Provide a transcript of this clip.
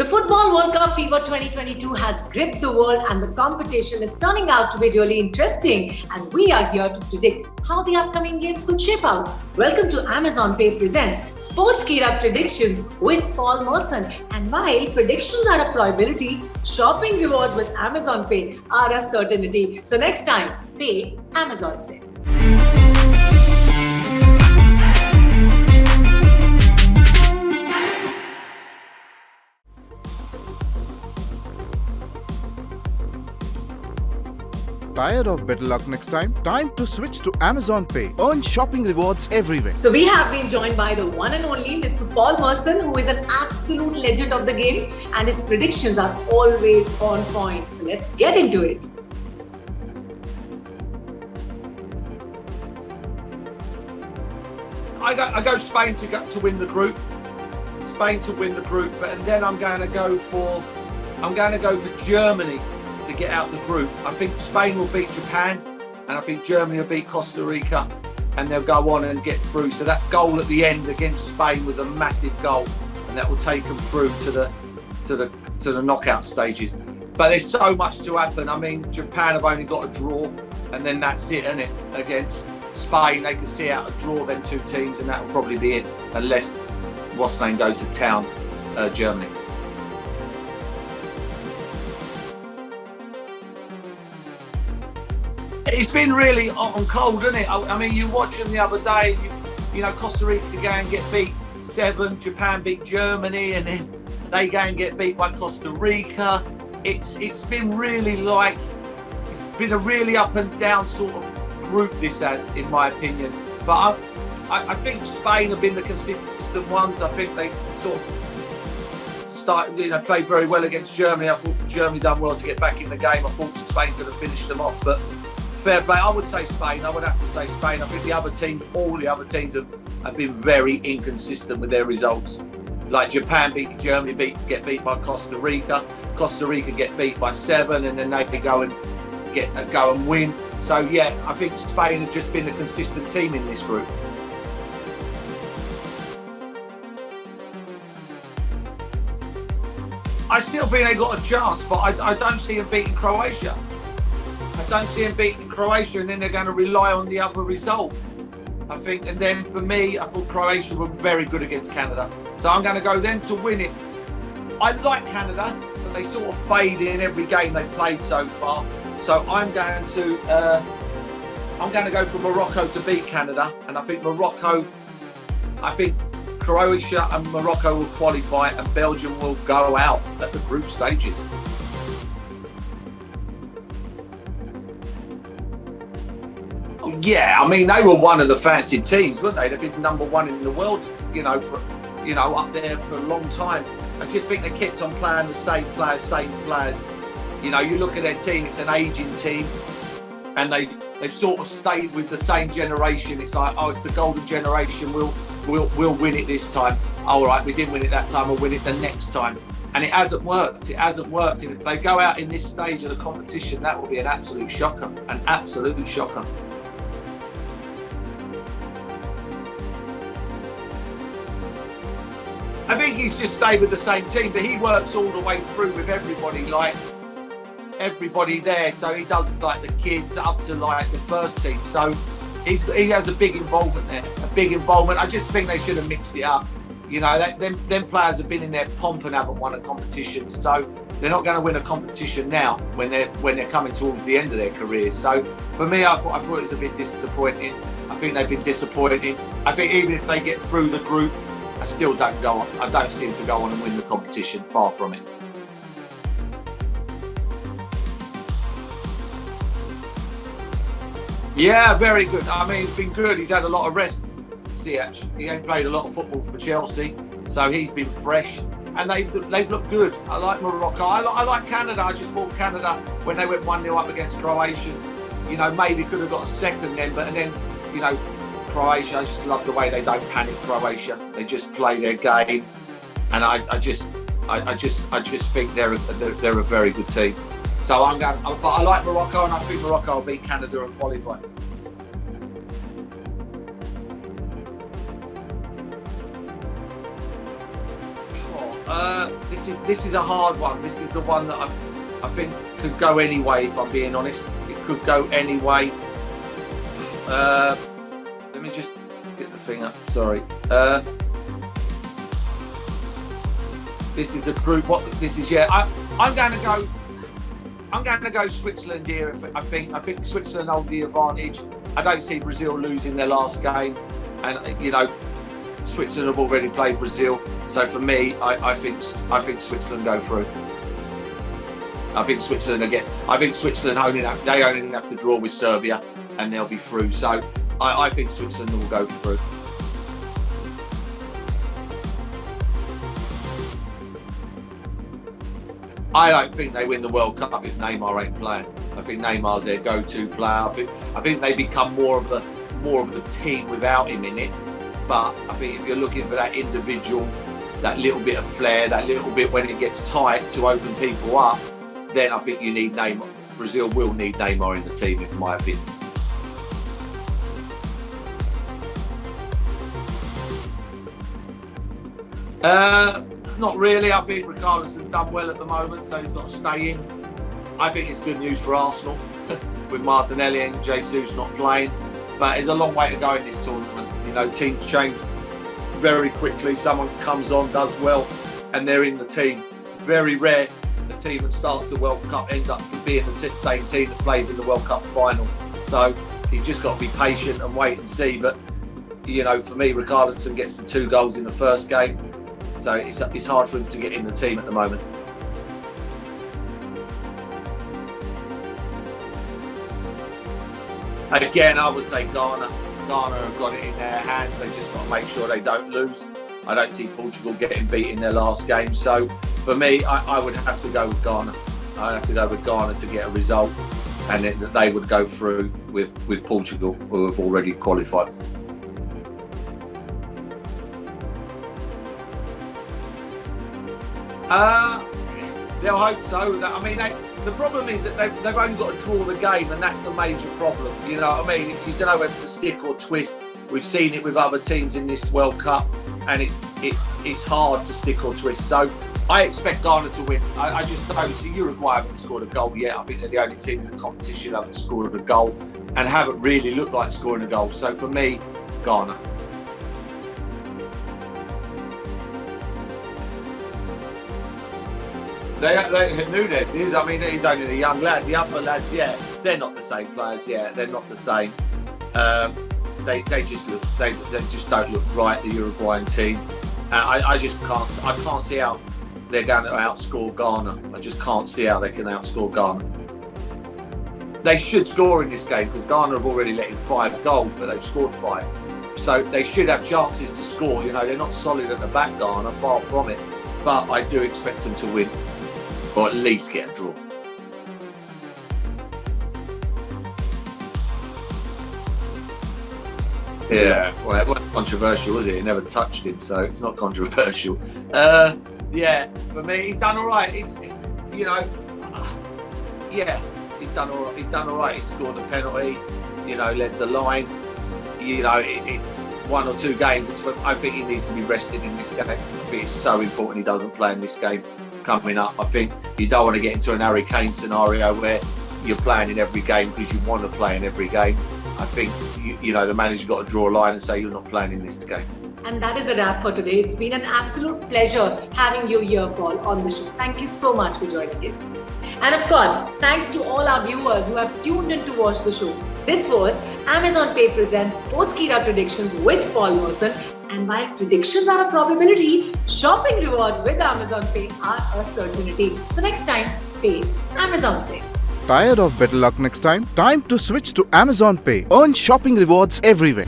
The Football World Cup Fever 2022 has gripped the world and the competition is turning out to be really interesting. And we are here to predict how the upcoming games could shape out. Welcome to Amazon Pay presents Sportskeeda App Predictions with Paul Merson. And while predictions are a probability, shopping rewards with Amazon Pay are a certainty. So next time, pay Amazon से. Tired of better luck next time? Time to switch to Amazon Pay. Earn shopping rewards everywhere. So we have been joined by the one and only Mr. Paul Merson, who is an absolute legend of the game, and his predictions are always on point. So let's get into it. I go Spain to win the group. Spain to win the group, and then I'm going to go for Germany to get out the group. I think Spain will beat Japan, and I think Germany will beat Costa Rica, and they'll go on and get through. So that goal at the end against Spain was a massive goal, and that will take them through to the knockout stages. But there's so much to happen. I mean, Japan have only got a draw, and then that's it, isn't it? Against Spain, they can see out a draw them two teams, and that will probably be it, unless what's name go to town, Germany. It's been really hot and cold, isn't it? I mean, you watch them the other day, you know, Costa Rica go and get beat 7, Japan beat Germany, and then they go and get beat by Costa Rica. It's been really it's been a really up and down sort of group, this has, in my opinion. But I think Spain have been the consistent ones. I think they sort of played very well against Germany. I thought Germany done well to get back in the game. I thought Spain could have finished them off, but fair play. I would say Spain. I would have to say Spain. I think the other teams, all the other teams have been very inconsistent with their results. Like Japan beat Germany, get beat by Costa Rica. Costa Rica get beat by 7, and then they go and win. So yeah, I think Spain have just been a consistent team in this group. I still think they got a chance, but I don't see them beating Croatia. I don't see them beating Croatia, and then they're going to rely on the other result, I think. And then for me, I thought Croatia were very good against Canada. So I'm going to go them to win it. I like Canada, but they sort of fade in every game they've played so far. So I'm going to go for Morocco to beat Canada. And I think Croatia and Morocco will qualify, and Belgium will go out at the group stages. Yeah, I mean, they were one of the fancy teams, weren't they? They've been number 1 in the world, up there for a long time. I just think they kept on playing the same players. You look at their team, it's an ageing team, and they've sort of stayed with the same generation. It's like, it's the golden generation, we'll win it this time. All right, we didn't win it that time, we'll win it the next time. And it hasn't worked. And if they go out in this stage of the competition, that will be an absolute shocker. I think he's just stayed with the same team, but he works all the way through with everybody, like everybody there. So he does like the kids up to like the first team. So he has a big involvement there, I just think they should have mixed it up. Them players have been in their pomp and haven't won a competition. So they're not going to win a competition now when they're coming towards the end of their careers. So for me, I thought it was a bit disappointing. I think they've been disappointing. I think even if they get through the group, I still don't go on. I don't see him to go on and win the competition. Far from it. Yeah, very good. I mean, he's been good. He's had a lot of rest. Ziyech. He ain't played a lot of football for Chelsea, so he's been fresh. And they've looked good. I like Morocco. I like Canada. I just thought Canada, when they went 1-0 up against Croatia, maybe could have got a second then. But then, Croatia, I just love the way they don't panic Croatia. They just play their game, and I just think they're a very good team. So but I like Morocco, and I think Morocco will beat Canada and qualify. This this is a hard one. This is the one that I think could go any way. If I'm being honest, it could go any way. Let me just get the thing up. Sorry. This is the group. What this is? Yeah, I'm going to go Switzerland here. I think Switzerland hold the advantage. I don't see Brazil losing their last game, and Switzerland have already played Brazil. So for me, I think Switzerland go through. I think Switzerland only have to draw with Serbia, and they'll be through. So I think Switzerland will go through. I don't think they win the World Cup if Neymar ain't playing. I think Neymar's their go-to player. I think they become more of the team without him in it. But I think if you're looking for that individual, that little bit of flair, that little bit when it gets tight to open people up, then I think you need Neymar. Brazil will need Neymar in the team, in my opinion. Not really. I think Richarlison's done well at the moment, so he's got to stay in. I think it's good news for Arsenal with Martinelli and Jesus not playing. But there's a long way to go in this tournament. Teams change very quickly. Someone comes on, does well, and they're in the team. Very rare the team that starts the World Cup ends up being the same team that plays in the World Cup final. So he's just got to be patient and wait and see. But for me, Richarlison gets the 2 goals in the first game. So it's hard for him to get in the team at the moment. Again, I would say Ghana. Ghana have got it in their hands. They just got to make sure they don't lose. I don't see Portugal getting beat in their last game. So for me, I would have to go with Ghana. I'd have to go with Ghana to get a result, and then they would go through with Portugal, who have already qualified. They'll hope so. The problem is that they've only got to draw the game, and that's a major problem. You know what I mean? If you don't know whether to stick or twist, we've seen it with other teams in this World Cup, and it's hard to stick or twist. So I expect Ghana to win. I just don't see Uruguay haven't scored a goal yet. I think they're the only team in the competition that haven't scored a goal and haven't really looked like scoring a goal. So for me, Ghana. Nunes is. He's only a young lad. The other lads, yeah, they're not the same players. Yeah, they're not the same. They just don't look right. The Uruguayan team, and I can't see how they're going to outscore Ghana. I just can't see how they can outscore Ghana. They should score in this game because Ghana have already let in 5 goals, but they've scored 5. So they should have chances to score. They're not solid at the back, Ghana, far from it. But I do expect them to win, or at least get a draw. Yeah, well, it wasn't controversial, was it? It never touched him, so it's not controversial. Yeah, for me, he's done all right. He's done all right. He's done all right. He scored a penalty, led the line. It's 1 or 2 games. I think he needs to be rested in this game. I think it's so important he doesn't play in this game coming up. I think you don't want to get into an Harry Kane scenario where you're playing in every game because you want to play in every game. I think the manager's got to draw a line and say you're not playing in this game. And that is a wrap for today. It's been an absolute pleasure having you here, Paul, on the show. Thank you so much for joining in. And of course, thanks to all our viewers who have tuned in to watch the show. This was Amazon Pay presents Sportskeeda Predictions with Paul Merson. And while predictions are a probability, shopping rewards with Amazon Pay are a certainty. So next time, pay Amazon Say. Tired of better luck next time? Time to switch to Amazon Pay. Earn shopping rewards everywhere.